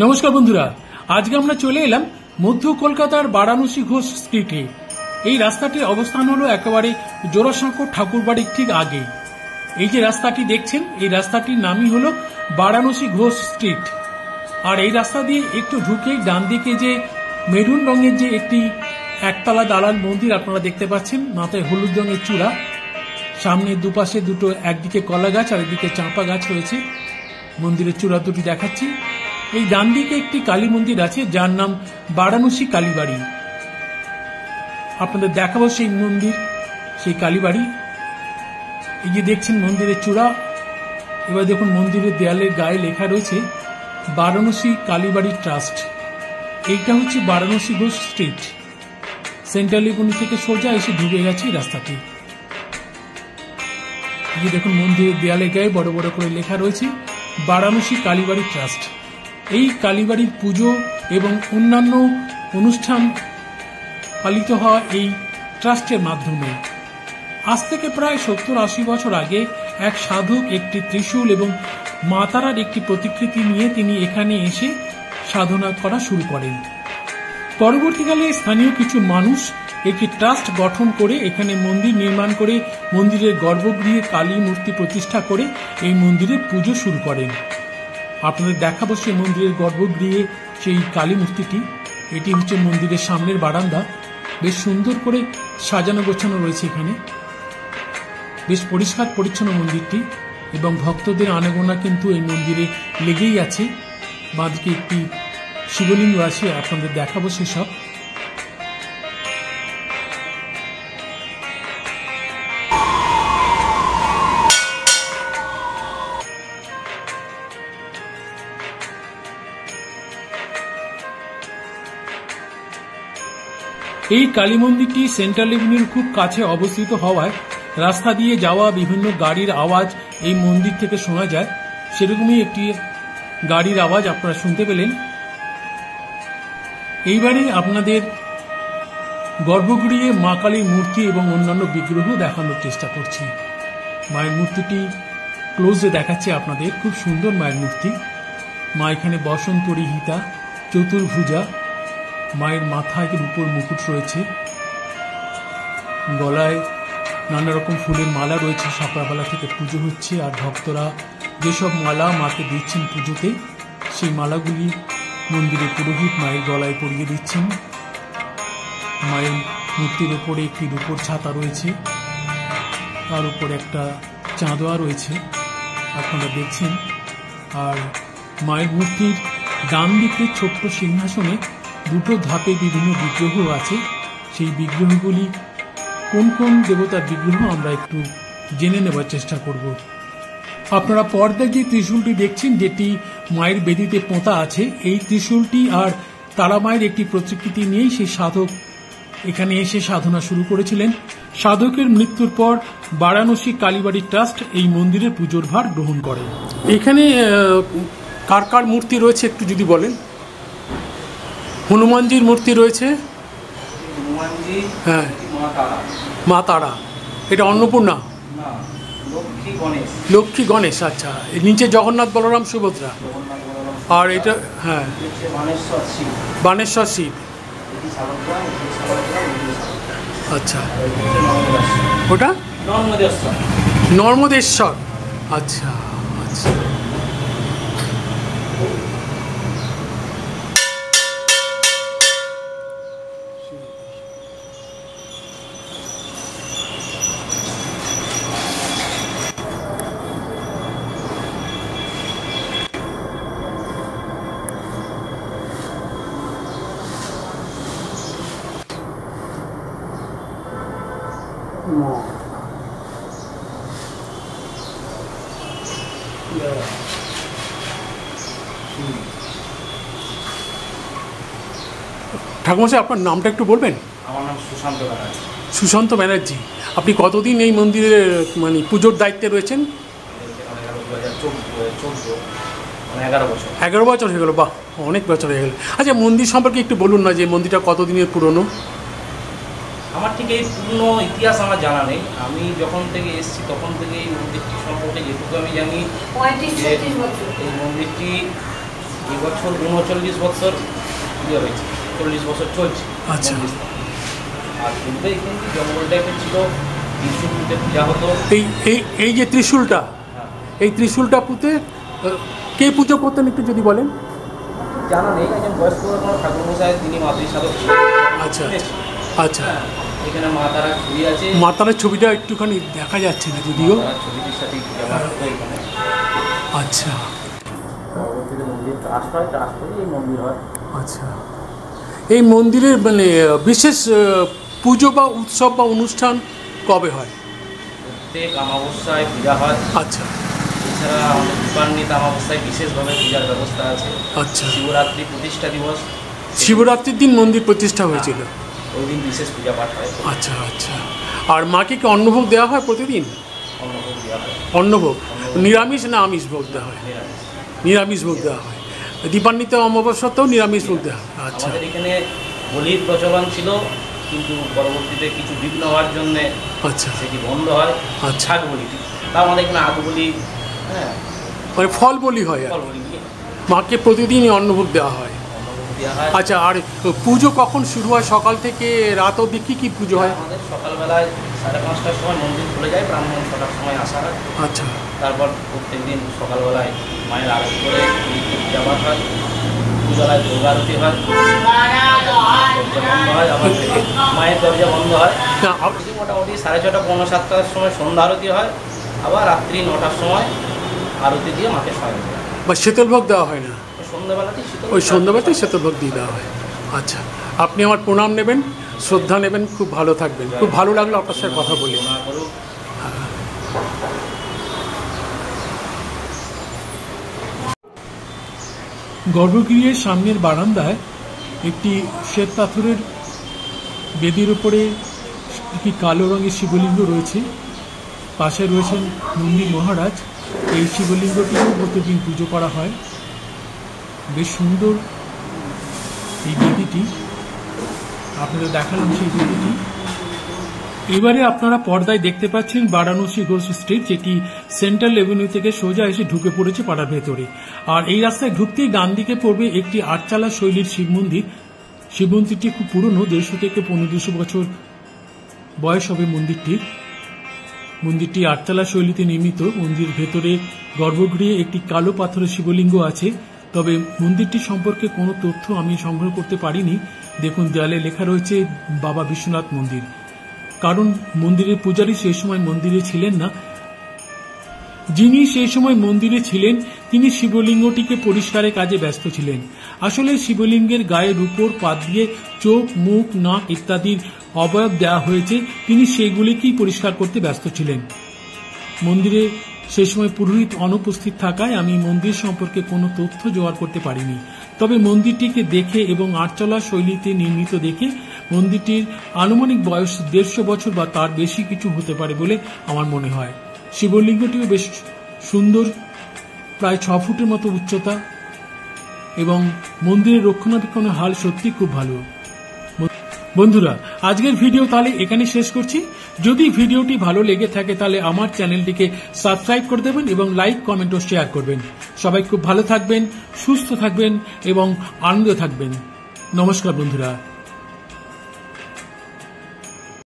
নমস্কার বন্ধুরা, আজকে আমরা চলে এলাম মধ্য কলকাতার বারাণসী ঘোষ স্ট্রিটে। এই রাস্তাটির অবস্থান হলো একেবারে জোড়াসাঁকো ঠাকুরবাড়ির ঠিক আগে। এই যে রাস্তাটি দেখছেন, এই রাস্তাটির নামই হলো বারাণসী ঘোষ স্ট্রিট। আর এই রাস্তা দিয়ে একটু ঢুকেই ডান দিকে যে মেরুন রঙের যে একটি একতলা দালান মন্দির আপনারা দেখতে পাচ্ছেন, মাথায় হলুদ রঙের চূড়া, সামনে দুপাশে দুটো, একদিকে কলা গাছ আর একদিকে চাঁপা গাছ রয়েছে। মন্দিরের চূড়া দুটি দেখাচ্ছি। এই ডান দিকে একটি কালী মন্দির আছে যার নাম বারাণসী কালীবাড়ি। আপনাদের দেখাবো সেই মন্দির, সেই কালীবাড়ি। এই যে দেখছেন মন্দিরের চূড়া। এবার দেখুন মন্দিরের দেয়ালের গায়ে লেখা রয়েছে বারাণসী কালীবাড়ি ট্রাস্ট। এইটা হচ্ছে Varanasi Ghosh street. Central Avenue থেকে সোজা এসে ঢুকে গেছে রাস্তাটি। এই যে দেখুন মন্দিরের দেয়ালের গায়ে বড় বড় করে লেখা রয়েছে বারাণসী কালীবাড়ি ট্রাস্ট। এই কালীবাড়ির পুজো এবং অন্যান্য অনুষ্ঠান পালিত হওয়া এই ট্রাস্টের মাধ্যমে। আজ থেকে প্রায় 70-80 বছর আগে এক সাধক একটি ত্রিশূল এবং মা তারার একটি প্রতিকৃতি নিয়ে তিনি এখানে এসে সাধনা করা শুরু করেন। পরবর্তীকালে স্থানীয় কিছু মানুষ একটি ট্রাস্ট গঠন করে এখানে মন্দির নির্মাণ করে মন্দিরের গর্ভগৃহে কালী মূর্তি প্রতিষ্ঠা করে এই মন্দিরের পুজো শুরু করেন। আপনাদের দেখাবো সেই মন্দিরের গর্ভগৃহে সেই কালী মূর্তিটি। এটি হচ্ছে মন্দিরের সামনের বারান্দা। বেশ সুন্দর করে সাজানো গোছানো রয়েছে এখানে। বেশ পরিষ্কার পরিচ্ছন্ন মন্দিরটি এবং ভক্তদের আনাগোনা কিন্তু এই মন্দিরে লেগেই আছে। বাঁদিকে একটি শিবলিঙ্গ আছে, আপনাদের দেখাবো সেসব। এই কালী মন্দিরটি সেন্ট্রাল এভিনিউর খুব কাছে অবস্থিত হওয়ায় রাস্তা দিয়ে যাওয়া বিভিন্ন গাড়ির আওয়াজ এই মন্দির থেকে শোনা যায়। সেরকমই একটি গাড়ির আওয়াজ আপনারা শুনতে পেলেন। এইবারে আপনাদের গর্ভগৃহে মা কালীর মূর্তি এবং অন্যান্য বিগ্রহ দেখানোর চেষ্টা করছি। মায়ের মূর্তিটি ক্লোজে দেখাচ্ছে আপনাদের। খুব সুন্দর মায়ের মূর্তি। মা এখানে বসন পরিহিতা, চতুর্ভুজা। মায়ের মাথায় উপর মুকুট রয়েছে, গলায় নানা রকম ফুলের মালা রয়েছে। সকালবেলা থেকে পুজো হচ্ছে আর ভক্তরা যেসব মালা মাকে দিচ্ছেন পুজোতে, সেই মালাগুলি মন্দিরের পুরোহিত মায়ের গলায় পরিয়ে দিচ্ছেন। মায়ের মূর্তির উপরে একটি রূপোর ছাতা রয়েছে, তার উপর একটা চাঁদোয়া রয়েছে আপনারা দেখছেন। আর মায়ের মূর্তির ডান দিকে ছোট্ট সিংহাসনে দুটো ধাপে বিভিন্ন বিগ্রহ আছে। সেই বিগ্রহগুলি কোন কোন দেবতার বিগ্রহ আমরা একটু জেনে নেবার চেষ্টা করব। আপনারা পর্দায় যে ত্রিশূলটি দেখছেন, যেটি মায়ের বেদিতে পোঁতা আছে, এই ত্রিশূলটি আর তারা মায়ের একটি প্রতিকৃতি নিয়েই সেই সাধক এখানে এসে সাধনা শুরু করেছিলেন। সাধকের মৃত্যুর পর বারাণসী কালীবাড়ি ট্রাস্ট এই মন্দিরের পুজোর ভার গ্রহণ করে। এখানে কার কার মূর্তি রয়েছে একটু যদি বলেন। হনুমানজির মূর্তি রয়েছে। হ্যাঁ, মা তারা। এটা অন্নপূর্ণা, লক্ষ্মী গণেশ। আচ্ছা, নিচে জগন্নাথ বলরাম সুভদ্রা। আর এটা হ্যাঁ বানেশ্বর শিব। আচ্ছা, ওটা নর্মদেশ্বর। আচ্ছা আচ্ছা। ঠাকুমশাই, আপনার নামটা একটু বলবেন? আমার নাম সুশান্ত ব্যানার্জি। সুশান্ত ব্যানার্জি। আপনি কতদিন এই মন্দিরের মানে পুজোর দায়িত্বে রয়েছেন? 11 বছর হয়ে গেল। বাহ, অনেক বছর হয়ে গেল। আচ্ছা, মন্দির সম্পর্কে একটু বলুন না, যে মন্দিরটা কতদিনের পুরনো? আমার ঠিক এই পূর্ণ ইতিহাস আমার জানা নেই। আমি যখন থেকে এসেছি তখন থেকে এই মন্দিরটি সম্পর্কে যেটুকু আমি জানি, এই মন্দিরটি এই বছর 39 বছর ইয়ে হয়েছে, 40 বছর চলছে। আচ্ছা। আর পূর্বে কিন্তু জঙ্গল টাইপের ছিল, ত্রিশূল পুঁতে পূজা হতো। এই যে ত্রিশূলটা, এই ত্রিশূলটা পুঁতে কে পুজো করতেন একটু যদি বলেন? জানা নেই, একজন বয়স্ক ঠাকুর মশাই, তিনি মাতৃ সাধক ছিলেন। আচ্ছা আচ্ছা। এখানে মা তারার ছবি আছে, মা তারার ছবিটা একটুখানি দেখা যাচ্ছে না যদিও। ছবিটির সাথে ব্যবহার হতো এখানে। আচ্ছা। পরবর্তীতে মন্দির ট্রাস্ট হয়, ট্রাস্ট করে এই মন্দির হয়। আচ্ছা, এই মন্দিরের মানে বিশেষ পুজো বা উৎসব বা অনুষ্ঠান কবে হয়? প্রত্যেক অমাবস্যায় পূজা হয়। আচ্ছা। এছাড়া আমাদের দীপান্বিত অমাবস্যায় বিশেষভাবে পূজার ব্যবস্থা আছে। আচ্ছা। শিবরাত্রি প্রতিষ্ঠা দিবস, শিবরাত্রির দিন মন্দির প্রতিষ্ঠা হয়েছিল, ওই দিন বিশেষ পূজা পাঠ হয়। আচ্ছা আচ্ছা। আর মাকে কি অন্নভোগ দেওয়া হয় প্রতিদিন? অন্নভোগ দেওয়া হয়। অন্নভোগ নিরামিষ না আমিষ ভোগ দেওয়া হয়? নিরামিষ ভোগ দেওয়া হয়। দীপান্বিত অমাবস্যাতেও নিরামিষ ভোগ দেওয়া হয়। আচ্ছা। আমাদের এখানে বলির প্রচলন ছিল, কিন্তু পরবর্তীতে কিছু বিঘ্ন হওয়ার জন্যে আচ্ছা সেটি বন্ধ হয়। আচ্ছা। ছাগ বলিটি, তা আমাদের এখানে আগ বলি, হ্যাঁ, মানে ফল বলি হয় আর ফল বলি দিয়ে মাকে প্রতিদিন অন্নভোগ দেওয়া হয়। অন্নভোগ দেওয়া হয়। আচ্ছা, আর পুজো কখন শুরু হয়? সকাল থেকে রাত অবধি কী পুজো হয়? আমাদের সকালবেলায় 5:30টার সময় মন্দির খুলে যায়, ব্রাহ্মণ 6টার সময় আসা হয়। আচ্ছা। তারপর প্রত্যেক দিন সকালবেলায় মায়ের আরতি করে পূজা পাঠ হয়, দুবেলায় দুর্গা আরতি হয়, দরজা বন্ধ হয়, আবার মায়ের দরজা বন্ধ হয়। মোটামুটি 6:30 পৌনে 7টার সময় সন্ধ্যা আরতি হয়, আবার রাত্রি 9টার সময় আরতি দিয়ে মাকে শয়ন দেওয়া হয়। বা শীতলভোগ দেওয়া হয় না? সন্ধ্যাবেলাতেই ওই সন্ধ্যাবেলাতেই শীতলভোগ দিয়ে দেওয়া হয়। আচ্ছা, আপনি আমার প্রণাম নেবেন, শ্রদ্ধা নেবেন, খুব ভালো থাকবেন। খুব ভালো লাগলো আপনার সাথে কথা বলে। গর্ভগৃহের সামনের বারান্দায় একটি শ্বেত পাথরের বেদির উপরে একটি কালো রঙের শিবলিঙ্গ রয়েছে, পাশে রয়েছেন নন্দী মহারাজ। এই শিবলিঙ্গটিও প্রতিদিন পুজো করা হয়। বেশ সুন্দর এই বেদিটি, আপনাদের দেখালাম সেই বেদিটি। এবারে আপনারা পর্দায় দেখতে পাচ্ছেন বারাণসী ঘোষ স্ট্রিট, যেটি সেন্ট্রাল এভিনিউ থেকে সোজা এসে ঢুকে পড়েছে পাড়ার ভেতরে। আর এই রাস্তায় ঢুকতেই ডান দিকে পড়বে একটি আটচালা শৈলীর শিব মন্দির। শিব মন্দিরটি খুব পুরনো, 150 থেকে 1500 বছর বয়স হবে মন্দিরটির। মন্দিরটি আটচালা শৈলীতে নির্মিত। মন্দির ভেতরে গর্ভগৃহে একটি কালো পাথরের শিবলিঙ্গ আছে, তবে মন্দিরটি সম্পর্কে কোনো তথ্য আমি সংগ্রহ করতে পারিনি। দেখুন, দেয়ালে লেখা রয়েছে বাবা বিশ্বনাথ মন্দির। কারণ মন্দিরের পূজারী সেই সময় মন্দিরে ছিলেন না। যিনি সেই সময় মন্দিরে ছিলেন তিনি শিবলিঙ্গটিকে পরিষ্কারের কাজে ব্যস্ত ছিলেন। আসলে শিবলিঙ্গের গায়ের উপর পাত দিয়ে চোখ, মুখ, নাক ইত্যাদির অবয়ব দেওয়া হয়েছে, তিনি সেগুলিকেই পরিষ্কার করতে ব্যস্ত ছিলেন। মন্দিরে সেই সময় পুরোহিত অনুপস্থিত থাকায় আমি মন্দির সম্পর্কে কোনো তথ্য জোগাড় করতে পারিনি। তবে মন্দিরটিকে দেখে এবং আটচালা শৈলীতে নির্মিত দেখে মন্দিরটির আনুমানিক বয়স 150 বছর বা তার বেশি কিছু হতে পারে বলে আমার মনে হয়। শিবলিঙ্গটিও বেশ সুন্দর, প্রায় 6 ফুটের মতো উচ্চতা, এবং মন্দিরের রক্ষণাবেক্ষণের হাল সত্যি খুব ভালো। বন্ধুরা, আজকের ভিডিও তাহলে এখানে শেষ করছি। যদি ভিডিওটি ভালো লেগে থাকে তাহলে আমার চ্যানেলটিকে সাবস্ক্রাইব করে দেবেন এবং লাইক, কমেন্ট ও শেয়ার করবেন। সবাই খুব ভালো থাকবেন, সুস্থ থাকবেন এবং আনন্দে থাকবেন। নমস্কার বন্ধুরা।